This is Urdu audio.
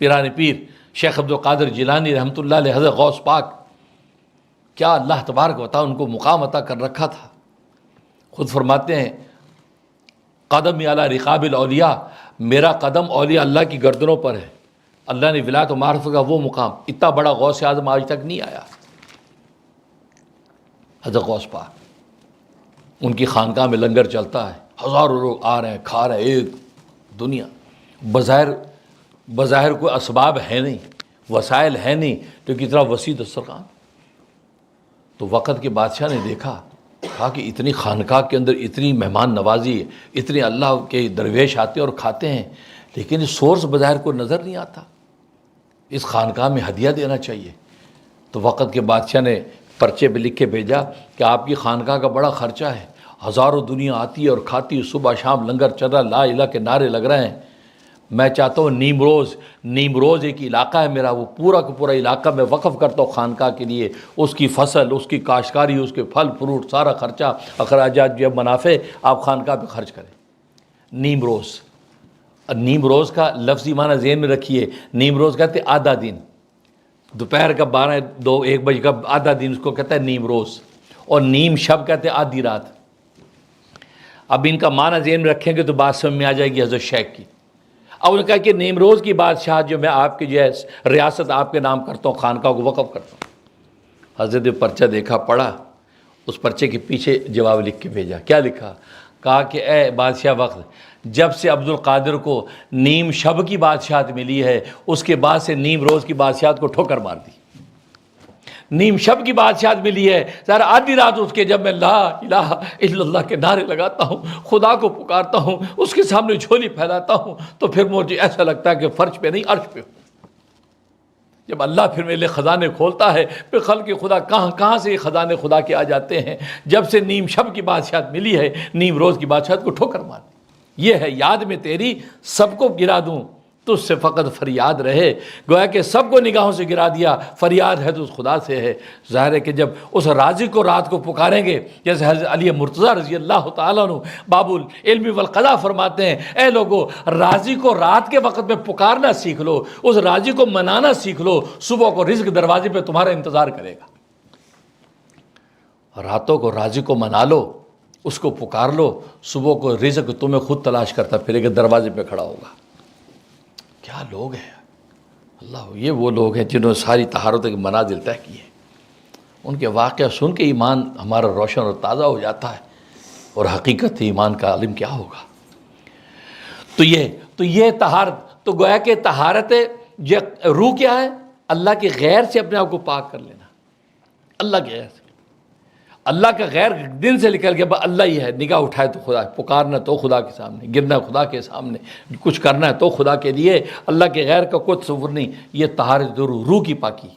پیران پیر شیخ عبد القادر جیلانی رحمۃ اللہ علیہ حضرت غوث پاک، کیا اللہ تبارک و تعالیٰ ان کو مقام عطا کر رکھا تھا۔ خود فرماتے ہیں قدم علی رقاب الاولیاء، میرا قدم اولیاء اللہ کی گردنوں پر ہے۔ اللہ نے ولایت و معرفت کا وہ مقام، اتنا بڑا غوث اعظم آج تک نہیں آیا۔ حضرت غوث پاک، ان کی خانقاہ میں لنگر چلتا ہے، ہزاروں لوگ آ رہے ہیں، کھا رہے ہیں، ایک دنیا بظاہر کوئی اسباب ہے نہیں، وسائل ہے نہیں، لیکن اتنا وسیع دسترخوان۔ تو وقت کے بادشاہ نے دیکھا، کہا کہ اتنی خانقاہ کے اندر اتنی مہمان نوازی ہے، اتنے اللہ کے درویش آتے اور کھاتے ہیں، لیکن اس سورس بظاہر کو نظر نہیں آتا، اس خانقاہ میں ہدیہ دینا چاہیے۔ تو وقت کے بادشاہ نے پرچے پہ لکھ کے بھیجا کہ آپ کی خانقاہ کا بڑا خرچہ ہے، ہزاروں دنیا آتی ہے اور کھاتی ہے، صبح شام لنگر چل رہا، لا الہ کے نعرے لگ رہے ہیں، میں چاہتا ہوں نیمروز ایک علاقہ ہے میرا، وہ پورا کا پورا علاقہ میں وقف کرتا ہوں خانقاہ کے لیے، اس کی فصل، اس کی کاشتکاری، اس کے پھل فروٹ، سارا خرچہ اخراجات جو منافع آپ خانقاہ پہ خرچ کریں۔ نیمروز کا لفظی معنی ذہن میں رکھیے، نیمروز کہتے ہیں آدھا دن، دوپہر کا 1 بجے کا آدھا دن اس کو کہتا ہے نیمروز، اور نیم شب کہتے ہیں آدھی رات۔ اب ان کا معنی ذہن میں رکھیں گے تو بات سمجھ میں آ جائے گی حضرت شیخ کی۔ اب انہوں نے کہا کہ نیمروز کی بادشاہ جو میں آپ کی جو ہے ریاست آپ کے نام کرتا ہوں، خانقاہ کو وقف کرتا ہوں۔ حضرت نے پرچہ دیکھا، پڑھا، اس پرچے کے پیچھے جواب لکھ کے بھیجا۔ کیا لکھا؟ کہا کہ اے بادشاہ وقت، جب سے عبد القادر کو نیم شب کی بادشاہت ملی ہے، اس کے بعد سے نیمروز کی بادشاہت کو ٹھوکر مار دی۔ نیم شب کی بادشاہت ملی ہے، ذرا آدھی رات اٹھ کے جب میں لا الہ الا اللہ کے نعرے لگاتا ہوں، خدا کو پکارتا ہوں، اس کے سامنے جھولی پھیلاتا ہوں، تو پھر مجھے ایسا لگتا ہے کہ فرش پہ نہیں عرش پہ ہوں۔ جب اللہ پھر میرے لیے خزانے کھولتا ہے، پھر خلق خدا کہاں سے یہ خزانے خدا کے آ جاتے ہیں۔ جب سے نیم شب کی بادشاہت ملی ہے، نیم روز کی بادشاہت کو ٹھوکر مار دی۔ یہ ہے یاد میں تیری سب کو گرا دوں، تجھ سے فقط فریاد رہے۔ گویا کہ سب کو نگاہوں سے گرا دیا، فریاد ہے تو اس خدا سے ہے۔ ظاہر ہے کہ جب اس راضی کو رات کو پکاریں گے، جیسے حضرت علی مرتضیٰ رضی اللہ تعالیٰ عنہ باب العلم والقضاء فرماتے ہیں، اے لوگو راضی کو رات کے وقت میں پکارنا سیکھ لو، اس راضی کو منانا سیکھ لو، صبح کو رزق دروازے پہ تمہارا انتظار کرے گا۔ راتوں کو راضی کو منا لو، اس کو پکار لو، صبح کو رزق تمہیں خود تلاش کرتا پھرے گا، دروازے پہ کھڑا ہوگا۔ کیا لوگ ہیں اللہ! یہ وہ لوگ ہیں جنہوں نے ساری طہارتوں کے منازل طے کی ہیں۔ ان کے واقعہ سن کے ایمان ہمارا روشن اور تازہ ہو جاتا ہے، اور حقیقت ایمان کا عالم کیا ہوگا۔ تو یہ طہارت، تو گویا کہ طہارت روح کیا ہے؟ اللہ کے غیر سے اپنے آپ کو پاک کر لینا، اللہ کے غیر سے۔ اللہ کا غیر دن سے نکل گیا، اللہ ہی ہے، نگاہ اٹھائے تو خدا، پکارنا تو خدا کے سامنے، گرنا خدا کے سامنے، کچھ کرنا ہے تو خدا کے لیے، اللہ کے غیر کا کوئی تصور نہیں۔ یہ طہارت روح کی پاکی۔